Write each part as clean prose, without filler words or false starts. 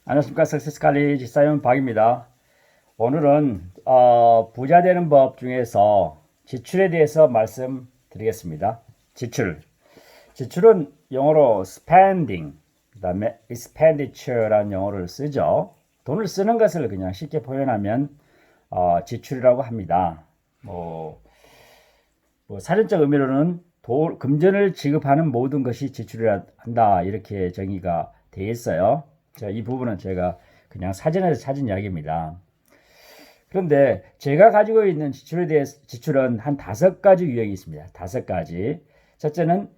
안녕하십니까. 석세스 칼리지 사이먼 박입니다. 오늘은 부자 되는 법 중에서 지출에 대해서 말씀드리겠습니다. 지출은 영어로 spending, 그 다음에 expenditure라는 영어를 쓰죠. 돈을 쓰는 것을 그냥 쉽게 표현하면 지출이라고 합니다. 사전적 의미로는 금전을 지급하는 모든 것이 지출이라 한다, 이렇게 정의가 되어 있어요. 이 부분은 제가 그냥 사전에서 찾은 이야기입니다. 그런데 제가 가지고 있는 지출은 한 5가지 유형이 있습니다. 5가지. 첫째는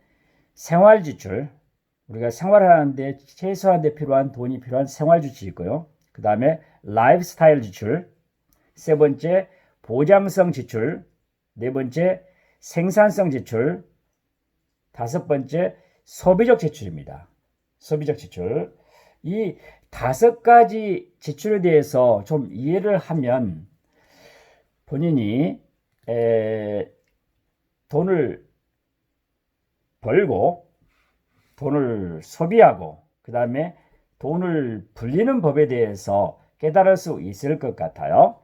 생활 지출. 우리가 생활하는데 최소한 데 필요한 돈이 필요한 생활 지출이 있고요. 그 다음에 라이프스타일 지출. 세 번째, 보장성 지출. 네 번째, 생산성 지출. 다섯 번째, 소비적 지출입니다. 소비적 지출. 이 5가지 지출에 대해서 좀 이해를 하면 본인이 돈을 벌고 돈을 소비하고 그 다음에 돈을 불리는 법에 대해서 깨달을 수 있을 것 같아요.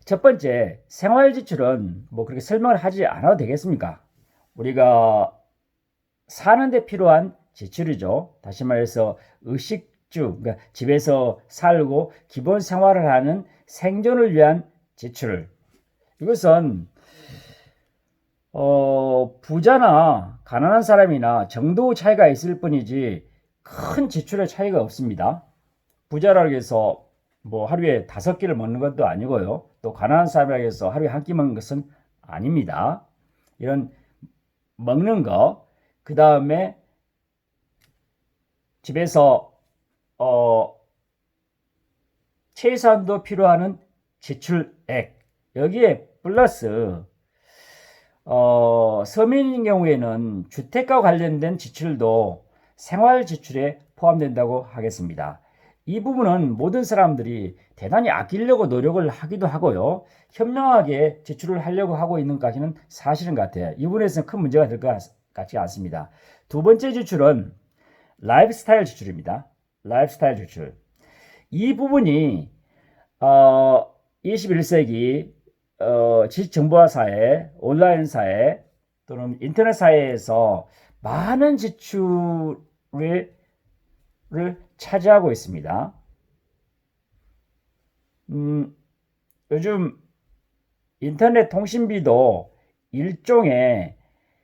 첫 번째, 생활 지출은 그렇게 설명을 하지 않아도 되겠습니까? 우리가 사는 데 필요한 지출이죠. 다시 말해서 의식주, 그러니까 집에서 살고 기본 생활을 하는 생존을 위한 지출. 이것은 부자나 가난한 사람이나 정도 차이가 있을 뿐이지 큰 지출의 차이가 없습니다. 부자라고 해서 하루에 5끼를 먹는 것도 아니고요. 또 가난한 사람이라고 해서 하루에 한 끼 먹는 것은 아닙니다. 이런 먹는 거, 그 다음에 집에서 최소한도 필요한 지출액, 여기에 플러스 서민인 경우에는 주택과 관련된 지출도 생활 지출에 포함된다고 하겠습니다. 이 부분은 모든 사람들이 대단히 아끼려고 노력을 하기도 하고요. 현명하게 지출을 하려고 하고 있는 것까지는 사실인 것 같아요. 이 부분에서는 큰 문제가 될 것 같지 않습니다. 두 번째 지출은 라이프스타일 지출입니다. 라이프스타일 지출. 이 부분이 21세기 지식정보화 사회, 온라인 사회 또는 인터넷 사회에서 많은 지출을 차지하고 있습니다. 요즘 인터넷 통신비도 일종의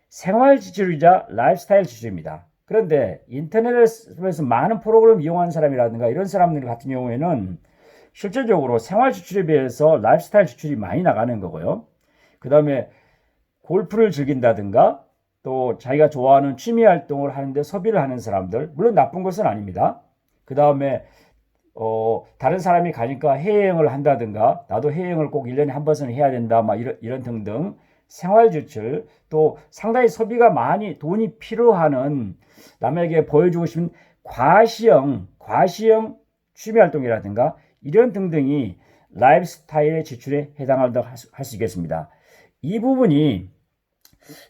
생활 지출이자 라이프스타일 지출입니다. 그런데 인터넷에서 많은 프로그램을 이용하는 사람이라든가 이런 사람들 같은 경우에는 실질적으로 생활 지출에 비해서 라이프스타일 지출이 많이 나가는 거고요. 그 다음에 골프를 즐긴다든가 또 자기가 좋아하는 취미 활동을 하는데 소비를 하는 사람들, 물론 나쁜 것은 아닙니다. 그 다음에 다른 사람이 가니까 해외여행을 한다든가 나도 해외여행을 꼭 1년에 한 번은 해야 된다, 이런 등등 생활 지출, 또 상당히 소비가 많이 돈이 필요하는, 남에게 보여주고 싶은 과시형 취미 활동이라든가 이런 등등이 라이프스타일의 지출에 해당한다고 할 수 있겠습니다. 이 부분이,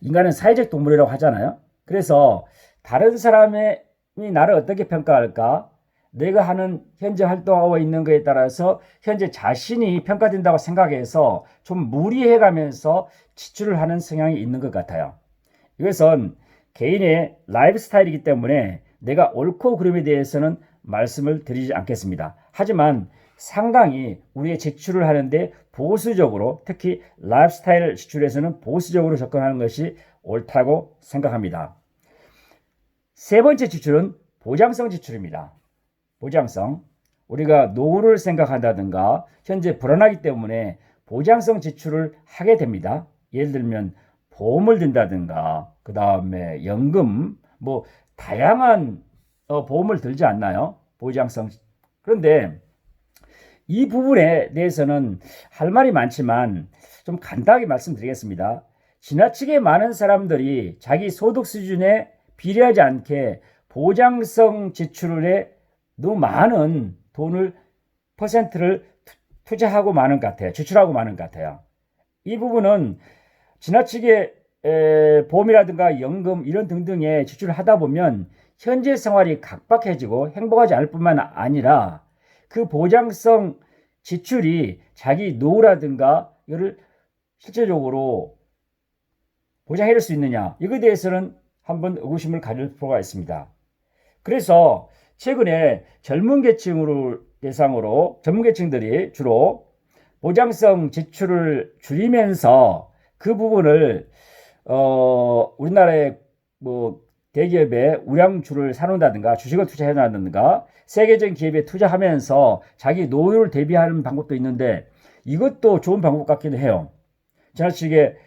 인간은 사회적 동물이라고 하잖아요. 그래서 다른 사람이 나를 어떻게 평가할까? 내가 하는 현재 활동하고 있는 것에 따라서 현재 자신이 평가된다고 생각해서 좀 무리해 가면서 지출을 하는 성향이 있는 것 같아요. 이것은 개인의 라이프 스타일이기 때문에 내가 옳고 그름에 대해서는 말씀을 드리지 않겠습니다. 하지만 상당히 우리의 지출을 하는데 보수적으로, 특히 라이프 스타일 지출에서는 보수적으로 접근하는 것이 옳다고 생각합니다. 세 번째 지출은 보장성 지출입니다. 보장성. 우리가 노후를 생각한다든가 현재 불안하기 때문에 보장성 지출을 하게 됩니다. 예를 들면 보험을 든다든가 그 다음에 연금, 다양한 보험을 들지 않나요? 보장성. 그런데 이 부분에 대해서는 할 말이 많지만 좀 간단하게 말씀드리겠습니다. 지나치게 많은 사람들이 자기 소득 수준에 비례하지 않게 보장성 지출에 너무 많은 돈을, 퍼센트를 투자하고 많은 것 같아요. 지출하고 많은 것 같아요. 이 부분은 지나치게 보험이라든가 연금 이런 등등에 지출을 하다 보면 현재 생활이 각박해지고 행복하지 않을 뿐만 아니라 그 보장성 지출이 자기 노후라든가 이거를 실제적으로 보장해줄 수 있느냐, 이거에 대해서는 한번 의구심을 가질 필요가 있습니다. 그래서 최근에 젊은 계층으로 대상으로 젊은 계층들이 주로 보장성 지출을 줄이면서 그 부분을 우리나라의 뭐 대기업에 우량주를 사놓는다든가 주식을 투자해놓는다든가 세계적인 기업에 투자하면서 자기 노후를 대비하는 방법도 있는데 이것도 좋은 방법 같기도 해요. 지나치게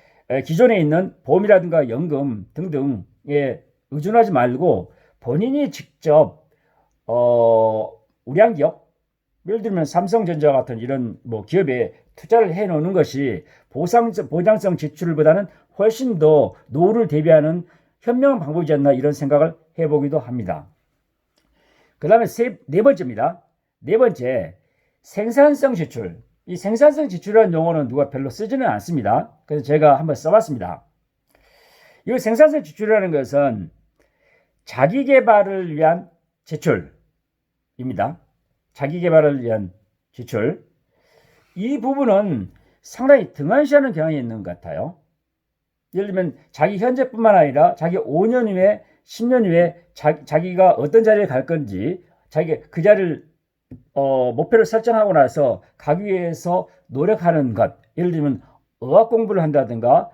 기존에 있는 보험이라든가 연금 등등에 의존하지 말고 본인이 직접 우량기업, 예를 들면 삼성전자 같은 이런 뭐 기업에 투자를 해 놓는 것이 보장성 지출보다는 훨씬 더 노후를 대비하는 현명한 방법이지 않나, 이런 생각을 해보기도 합니다. 그 다음에 네 번째입니다. 네 번째, 생산성 지출. 이 생산성 지출이라는 용어는 누가 별로 쓰지는 않습니다. 그래서 제가 한번 써봤습니다. 이 생산성 지출이라는 것은 자기 개발을 위한 지출입니다. 자기 개발을 위한 지출. 이 부분은 상당히 등한시하는 경향이 있는 것 같아요. 예를 들면 자기 현재뿐만 아니라 자기 5년 후에 10년 후에 자기가 어떤 자리에 갈 건지, 자기가 그 자리를 목표를 설정하고 나서 가기 위해서 노력하는 것. 예를 들면 어학 공부를 한다든가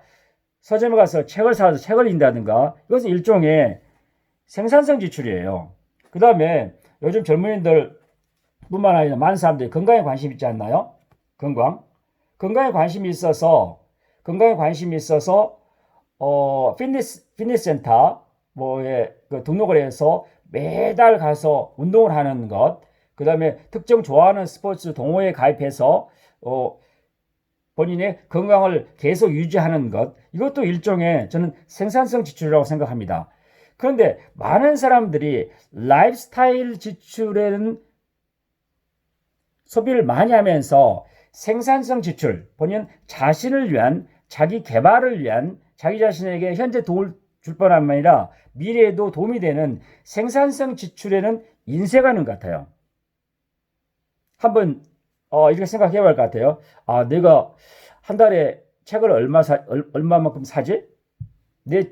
서점에 가서 책을 사서 책을 읽는다든가, 이것은 일종의 생산성 지출이에요. 그 다음에 요즘 젊은이들 뿐만 아니라 많은 사람들이 건강에 관심 있지 않나요? 건강에 관심이 있어서 피트니스 센터 뭐에 등록을 해서 매달 가서 운동을 하는 것, 그 다음에 특정 좋아하는 스포츠 동호회에 가입해서 본인의 건강을 계속 유지하는 것, 이것도 일종의 저는 생산성 지출이라고 생각합니다. 그런데 많은 사람들이 라이프스타일 지출에는 소비를 많이 하면서 생산성 지출, 본인 자신을 위한, 자기 개발을 위한, 자기 자신에게 현재 도움을 줄 뿐만 아니라 미래에도 도움이 되는 생산성 지출에는 인색하는 것 같아요. 한번 이렇게 생각해 볼 것 같아요. 아, 내가 한 달에 책을 얼마만큼 사지? 내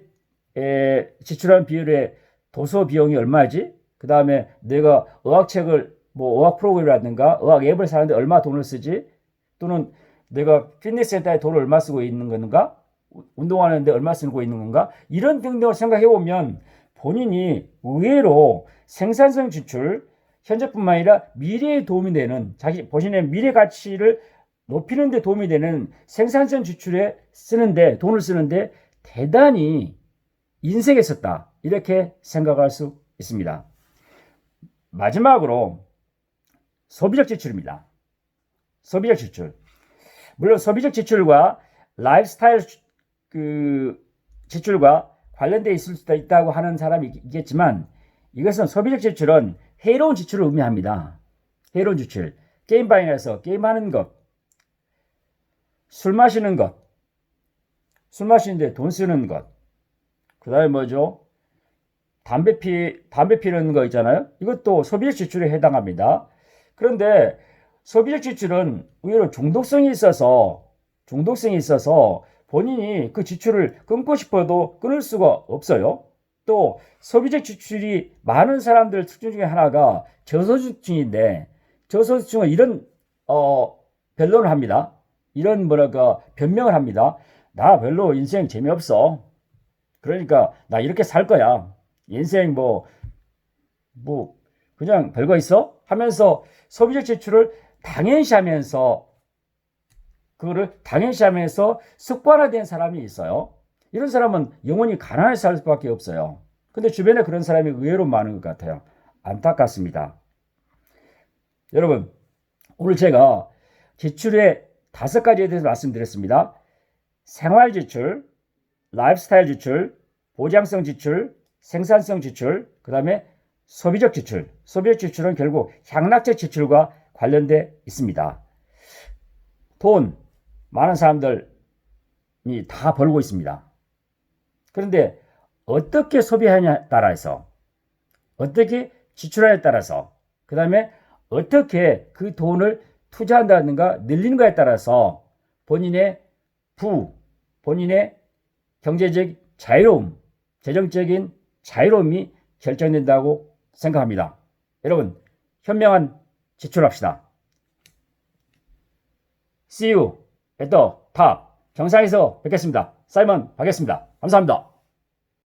지출한 비율의 도서 비용이 얼마지? 그 다음에 내가 어학책을 어학 프로그램이라든가 어학 앱을 사는데 얼마 돈을 쓰지? 또는 내가 피트니스 센터에 돈을 얼마 쓰고 있는 건가? 운동하는데 얼마 쓰고 있는 건가? 이런 등등을 생각해 보면 본인이 의외로 생산성 지출, 현재뿐만 아니라 미래에 도움이 되는, 자기 본인의 미래 가치를 높이는 데 도움이 되는 생산성 지출에 돈을 쓰는데 대단히 인색했었다, 이렇게 생각할 수 있습니다. 마지막으로 소비적 지출입니다. 소비적 지출. 물론 소비적 지출과 라이프스타일 지출과 관련되어 있을 수도 있다고 하는 사람이 있겠지만, 이것은 소비적 지출은 해로운 지출을 의미합니다. 해로운 지출. 게임방에서 게임하는 것, 술 마시는 것, 술 마시는데 돈 쓰는 것, 그 다음에 뭐죠? 담배 피는 거 있잖아요. 이것도 소비적 지출에 해당합니다. 그런데 소비적 지출은 의외로 중독성이 있어서 본인이 그 지출을 끊고 싶어도 끊을 수가 없어요. 또 소비적 지출이 많은 사람들 특징 중에 하나가 저소득층인데, 저소득층은 이런 변론을 합니다. 이런 변명을 합니다. 나 별로 인생 재미없어. 그러니까 나 이렇게 살 거야. 인생 그냥 별거 있어? 하면서 소비적 지출을 당연시하면서 습관화된 사람이 있어요. 이런 사람은 영원히 가난해서 살 수밖에 없어요. 근데 주변에 그런 사람이 의외로 많은 것 같아요. 안타깝습니다. 여러분, 오늘 제가 지출의 5가지에 대해서 말씀드렸습니다. 생활지출, 라이프스타일 지출, 보장성 지출, 생산성 지출, 그 다음에 소비적 지출. 소비적 지출은 결국 향락적 지출과 관련돼 있습니다. 돈, 많은 사람들이 다 벌고 있습니다. 그런데 어떻게 소비하냐에 따라서 어떻게 지출하에 따라서, 그 다음에 어떻게 그 돈을 투자한다든가 늘리는 거에 따라서 본인의 본인의 경제적 자유로움, 재정적인 자유로움이 결정된다고 생각합니다. 여러분, 현명한 지출합시다. See you at the top. 정상에서 뵙겠습니다. 사이먼 박이었습니다. 감사합니다.